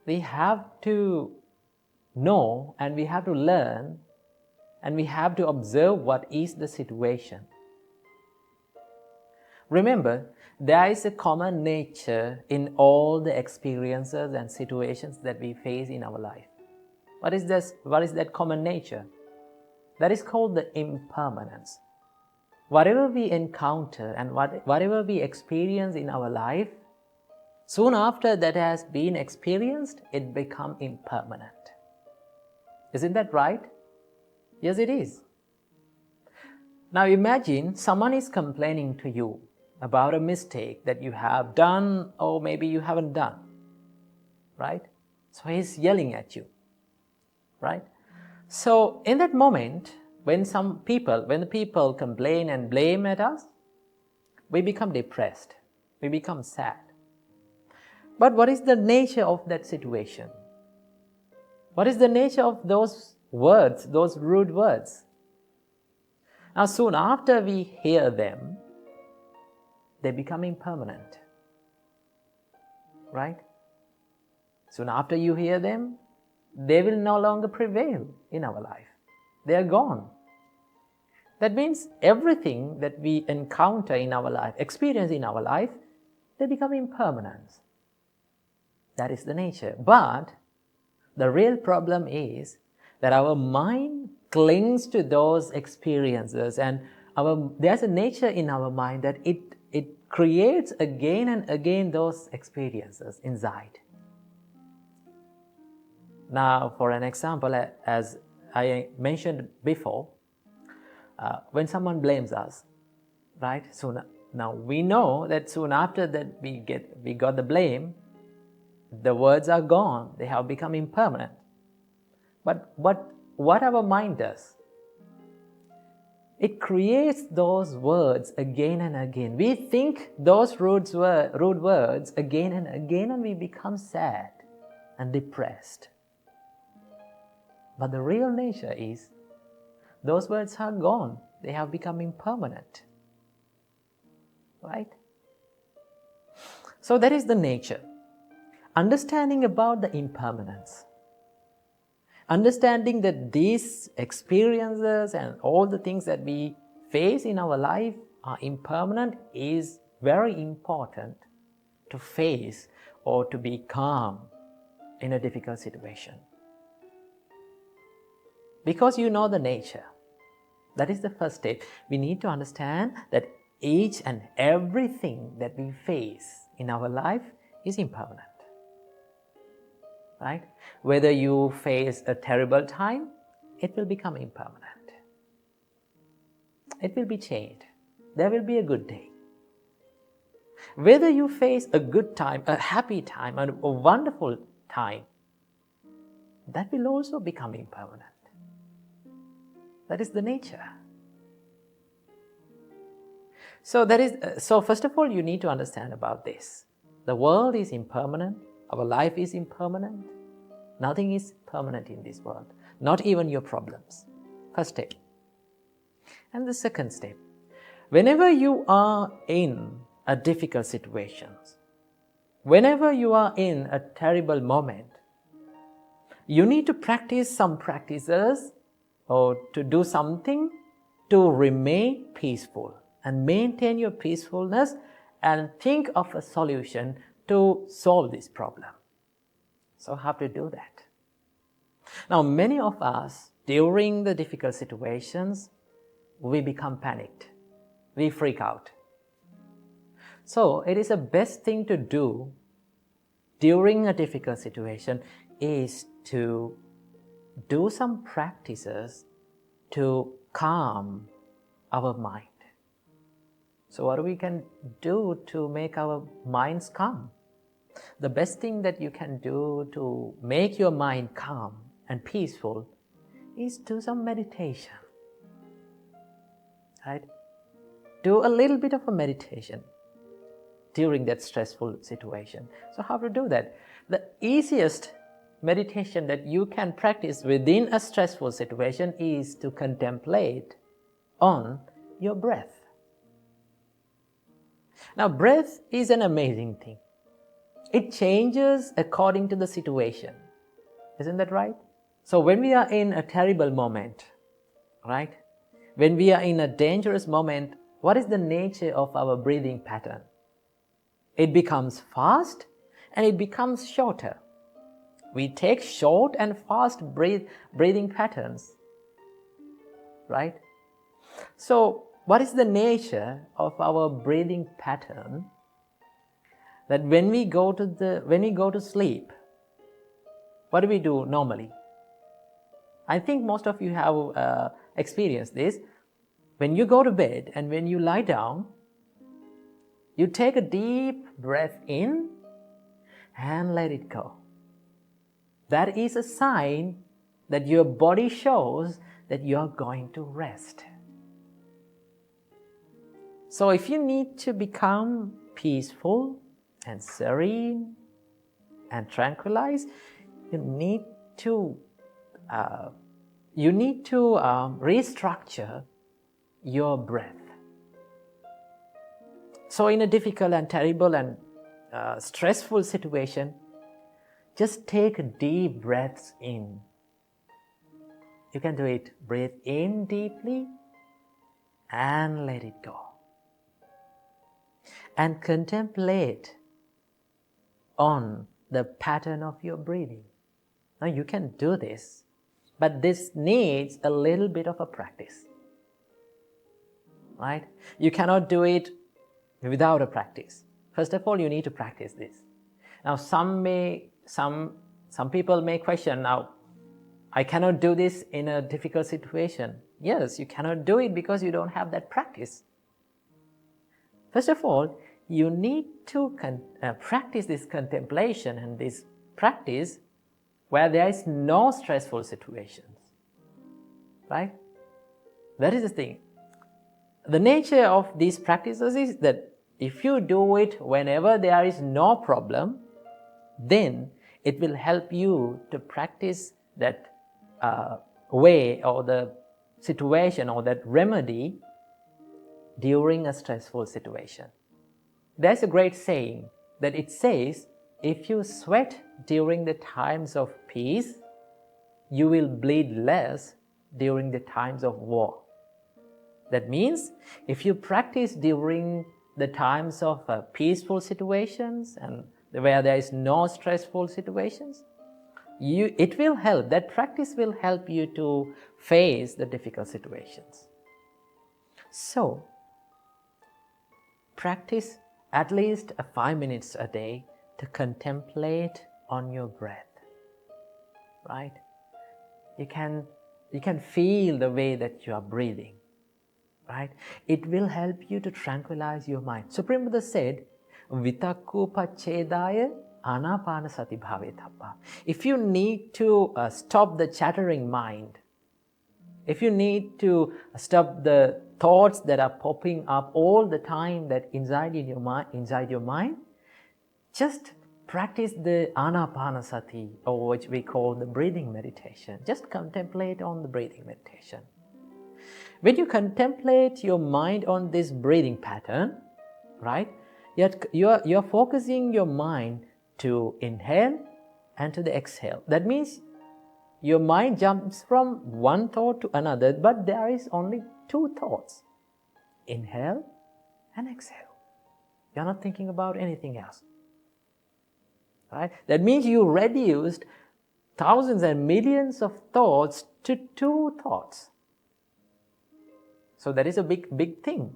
we have to know and we have to learn and we have to observe what is the situation. Remember, there is a common nature in all the experiences and situations that we face in our life. What is this? What is that common nature? That is called the impermanence. Whatever we encounter and whatever we experience in our life, soon after that has been experienced, it becomes impermanent. Isn't that right? Yes, it is. Now imagine someone is complaining to you about a mistake that you have done or maybe you haven't done, right? So he's yelling at you, right? So in that moment, when the people complain and blame at us, we become depressed, we become sad. But what is the nature of that situation? What is the nature of those words, those rude words? Now soon after we hear them, they become impermanent, right? Soon after you hear them, they will no longer prevail in our life. They are gone. That means everything that we encounter in our life, experience in our life, they become impermanent. That is the nature. But the real problem is that our mind clings to those experiences, and there's a nature in our mind that it creates again and again those experiences inside. Now, for an example, as I mentioned before, when someone blames us, right? So now we know that soon after that we got the blame, the words are gone. They have become impermanent. But what our mind does, it creates those words again and again. We think those rude words again and again, and we become sad and depressed. But the real nature is, those words are gone. They have become impermanent. Right? So that is the nature. Understanding about the impermanence. Understanding that these experiences and all the things that we face in our life are impermanent is very important to face or to be calm in a difficult situation. Because you know the nature. That is the first step. We need to understand that each and everything that we face in our life is impermanent. Right? Whether you face a terrible time, it will become impermanent. It will be changed. There will be a good day. Whether you face a good time, a happy time, a wonderful time, that will also become impermanent. That is the nature. So first of all, you need to understand about this. The world is impermanent. Our life is impermanent. Nothing is permanent in this world, not even your problems. First step. And the second step, whenever you are in a difficult situation, whenever you are in a terrible moment, you need to practice some practices or to do something to remain peaceful and maintain your peacefulness and think of a solution to solve this problem. So how to do that? Now, many of us, during the difficult situations, we become panicked. We freak out. So it is the best thing to do during a difficult situation is to do some practices to calm our mind. So what we can do to make our minds calm? The best thing that you can do to make your mind calm and peaceful is do some meditation. Right? Do a little bit of a meditation during that stressful situation. So how to do that? The easiest meditation that you can practice within a stressful situation is to contemplate on your breath. Now, breath is an amazing thing. It changes according to the situation. Isn't that right? So when we are in a terrible moment, right? When we are in a dangerous moment, what is the nature of our breathing pattern? It becomes fast and it becomes shorter. We take short and fast breathing patterns, right? So what is the nature of our breathing pattern? That when we go to sleep, what do we do normally? I think most of you have experienced this. When you go to bed and when you lie down, you take a deep breath in and let it go. That is a sign that your body shows that you are going to rest. So if you need to become peaceful and serene and tranquilized, you need to restructure your breath. So in a difficult and terrible and stressful situation, just take deep breaths in. You can do it. Breathe in deeply and let it go. And contemplate on the pattern of your breathing. Now you can do this, but this needs a little bit of a practice. Right? You cannot do it without a practice. First of all, you need to practice this. Now some people may question, now I cannot do this in a difficult situation. Yes, you cannot do it because you don't have that practice. First of all, you need to practice this contemplation and this practice where there is no stressful situations. Right? That is the thing. The nature of these practices is that if you do it whenever there is no problem, then it will help you to practice that way or the situation or that remedy during a stressful situation. There's a great saying that it says, if you sweat during the times of peace, you will bleed less during the times of war. That means if you practice during the times of peaceful situations and where there is no stressful situations, it will help, that practice will help you to face the difficult situations. So, practice at least 5 minutes a day to contemplate on your breath. Right? You can feel the way that you are breathing. Right? It will help you to tranquilize your mind. Supreme Buddha said, Vitakku paccedaya anapana sati bhavetappa. If you need to stop the chattering mind, if you need to stop the thoughts that are popping up all the time that inside your mind, just practice the anapanasati, or which we call the breathing meditation. Just contemplate on the breathing meditation. When you contemplate your mind on this breathing pattern, right, you're focusing your mind to inhale and to the exhale. That means your mind jumps from one thought to another, but there is only two thoughts: inhale and exhale. You're not thinking about anything else. Right? That means you reduced thousands and millions of thoughts to two thoughts. So that is a big thing.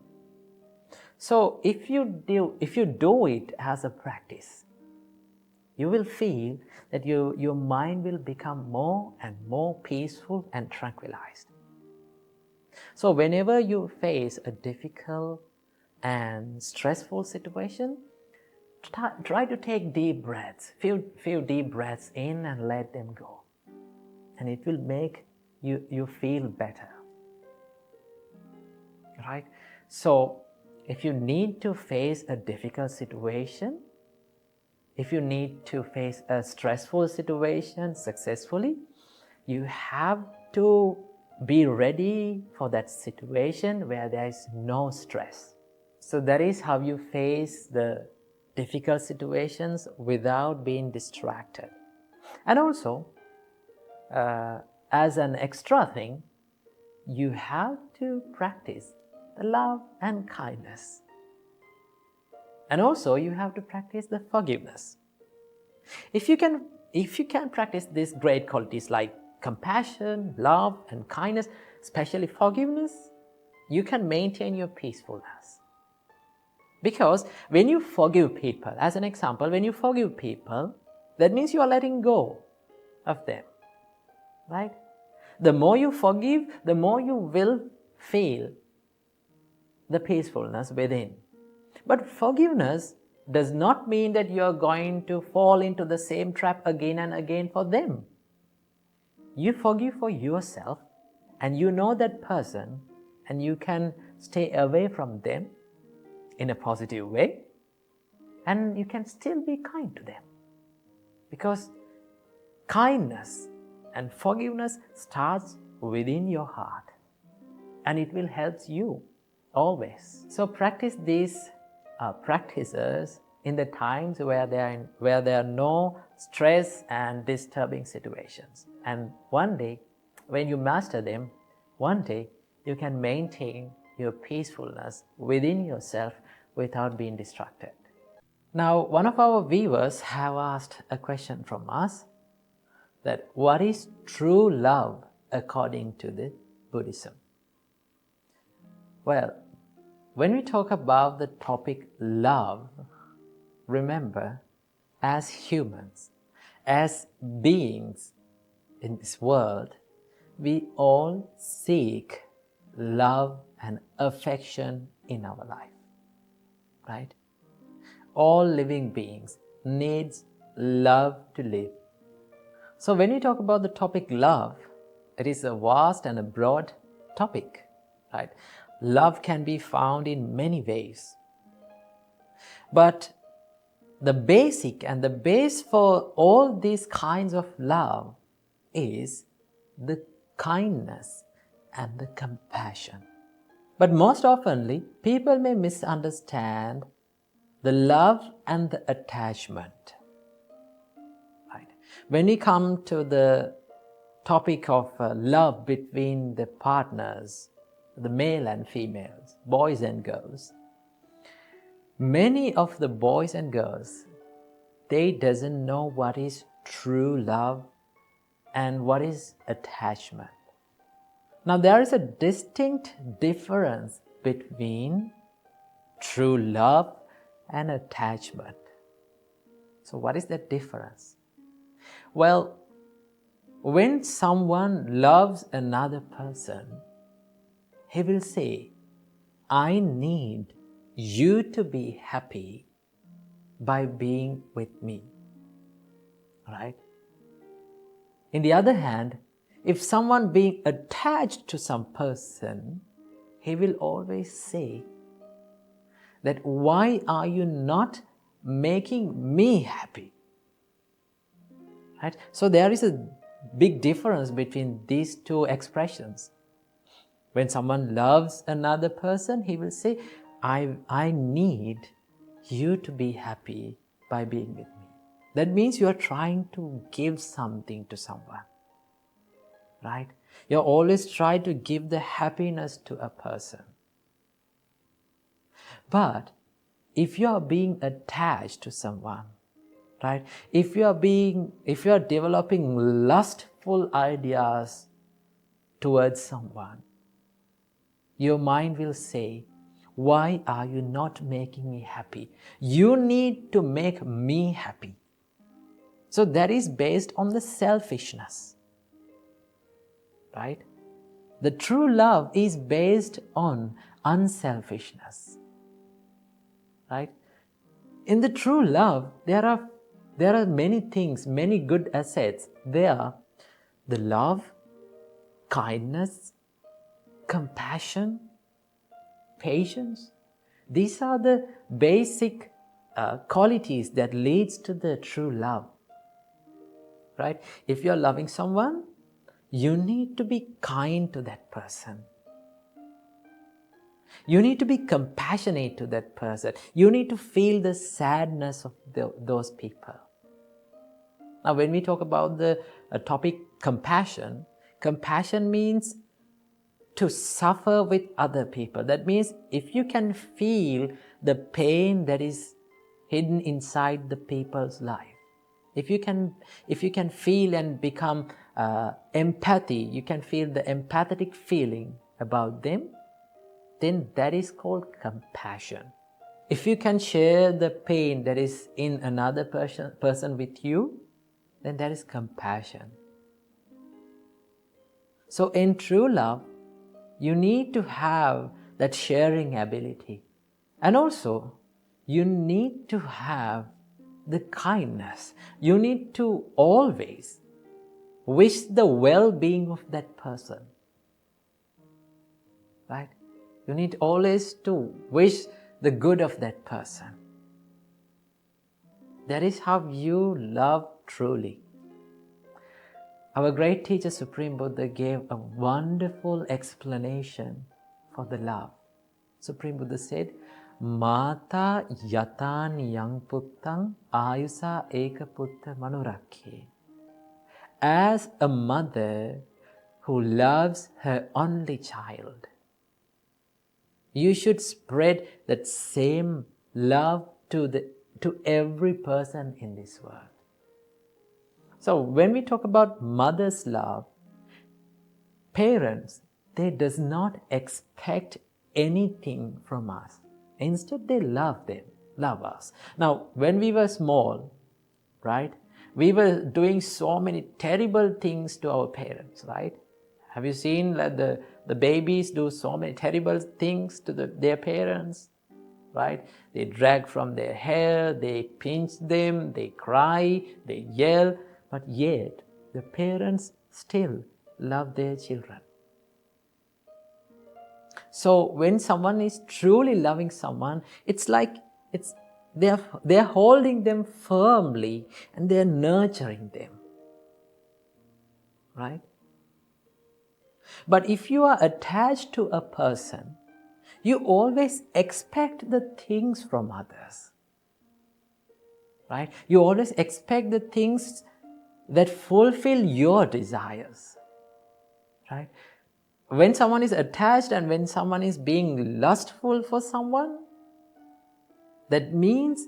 So if you do it as a practice, you will feel that your mind will become more and more peaceful and tranquilized. So whenever you face a difficult and stressful situation, try to take deep breaths, few deep breaths in and let them go. And it will make you feel better. Right? So if you need to face a difficult situation, if you need to face a stressful situation successfully, you have to be ready for that situation where there is no stress. So that is how you face the difficult situations without being distracted. And also, as an extra thing, you have to practice the love and kindness. And also, you have to practice the forgiveness. If you can practice these great qualities like compassion, love, and kindness, especially forgiveness, you can maintain your peacefulness. Because when you forgive people, as an example, when you forgive people, that means you are letting go of them, right? The more you forgive, the more you will feel the peacefulness within. But forgiveness does not mean that you are going to fall into the same trap again and again for them. You forgive for yourself, and you know that person, and you can stay away from them in a positive way, and you can still be kind to them. Because kindness and forgiveness starts within your heart, and it will help you always. So practice these practices in the times where there are no stress and disturbing situations. And one day, when you master them, one day you can maintain your peacefulness within yourself without being distracted. Now, one of our viewers have asked a question from us, that what is true love according to the Buddhism? Well, when we talk about the topic love, remember, as humans, as beings in this world, we all seek love and affection in our life, right? All living beings needs love to live. So when we talk about the topic love, it is a vast and a broad topic, right? Love can be found in many ways. But the basic and the base for all these kinds of love is the kindness and the compassion. But most oftenly, people may misunderstand the love and the attachment. Right? When we come to the topic of love between the partners, the male and females, boys and girls, many of the boys and girls, they doesn't know what is true love and what is attachment. Now there is a distinct difference between true love and attachment. So what is that difference? Well, when someone loves another person, he will say, I need you to be happy by being with me, right? In the other hand, if someone being attached to some person, he will always say that, why are you not making me happy? Right? So there is a big difference between these two expressions. When someone loves another person, he will say, I need you to be happy by being with me. That means you are trying to give something to someone. Right? You always try to give the happiness to a person. But if you are being attached to someone, right? If you are developing lustful ideas towards someone, your mind will say, why are you not making me happy? You need to make me happy. So that is based on the selfishness, right? The true love is based on unselfishness, right? In the true love, there are many things, many good assets. They are the love, kindness, compassion, patience. These are the basic qualities that leads to the true love, right? If you are loving someone, you need to be kind to that person. You need to be compassionate to that person. You need to feel the sadness of those people. Now, when we talk about the topic compassion, compassion means to suffer with other people. That means if you can feel the pain that is hidden inside the people's life, if you can feel and become empathy, you can feel the empathetic feeling about them, then that is called compassion. If you can share the pain that is in another person with you, then that is compassion. So in true love, you need to have that sharing ability. And also, you need to have the kindness. You need to always wish the well-being of that person. Right? You need always to wish the good of that person. That is how you love truly. Our great teacher Supreme Buddha gave a wonderful explanation for the love. Supreme Buddha said, Mata yatan yang puttang ayusa eka putta manurakhe. As a mother who loves her only child, you should spread that same love to every person in this world. So when we talk about mother's love, parents, they does not expect anything from us. Instead, they love us. Now, when we were small, right, we were doing so many terrible things to our parents, right? Have you seen that the babies do so many terrible things to their parents, right? They drag from their hair, they pinch them, they cry, they yell, but yet the parents still love their children. So when someone is truly loving someone, it's like they're holding them firmly and they're nurturing them, right? But if you are attached to a person, you always expect the things from others, right? You always expect the things that fulfill your desires, right? When someone is attached and when someone is being lustful for someone, that means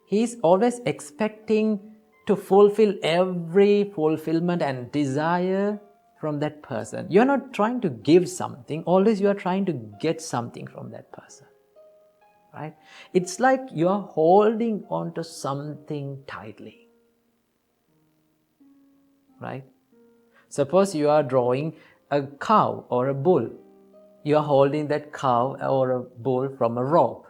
he's always expecting to fulfill every fulfillment and desire from that person. You're not trying to give something, always you are trying to get something from that person, right? It's like you're holding on to something tightly, right? Suppose you are drawing a cow or a bull. You are holding that cow or a bull from a rope.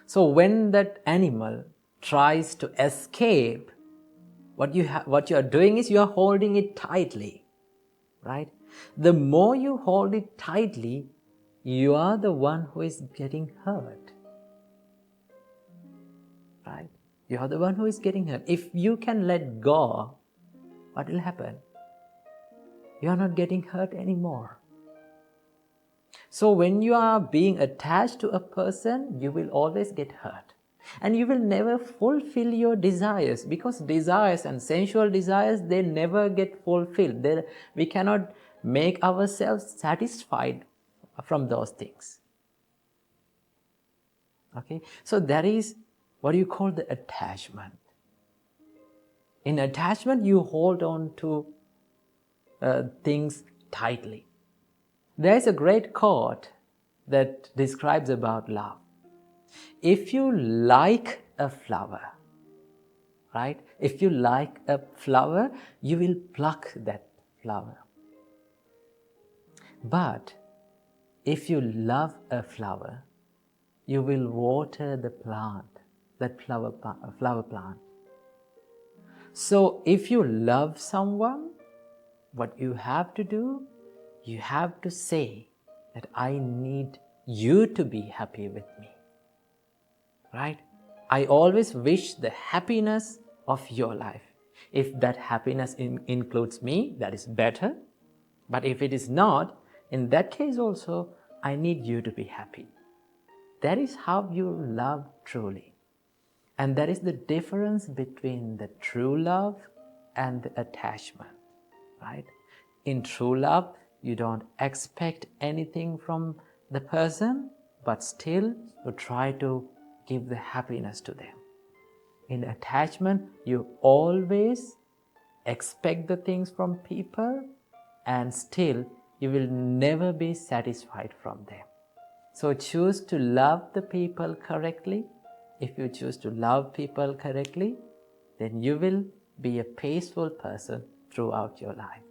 So when that animal tries to escape, what you are doing is you are holding it tightly, right? The more you hold it tightly, you are the one who is getting hurt. Right? You are the one who is getting hurt. If you can let go, what will happen? You are not getting hurt anymore. So when you are being attached to a person, you will always get hurt. And you will never fulfill your desires, because desires and sensual desires, they never get fulfilled. We cannot make ourselves satisfied from those things. Okay? So that is what you call the attachment. In attachment, you hold on to things tightly. There is a great quote that describes about love. If you like a flower, right? If you like a flower, you will pluck that flower. But if you love a flower, you will water the plant, that flower plant. So if you love someone, what you have to do, you have to say that I need you to be happy with me. Right? I always wish the happiness of your life. If that happiness includes me, that is better. But if it is not, in that case also, I need you to be happy. That is how you love truly. And that is the difference between the true love and the attachment. Right? In true love, you don't expect anything from the person, but still you try to give the happiness to them. In attachment, you always expect the things from people, and still you will never be satisfied from them. So choose to love the people correctly. If you choose to love people correctly, then you will be a peaceful person throughout your life.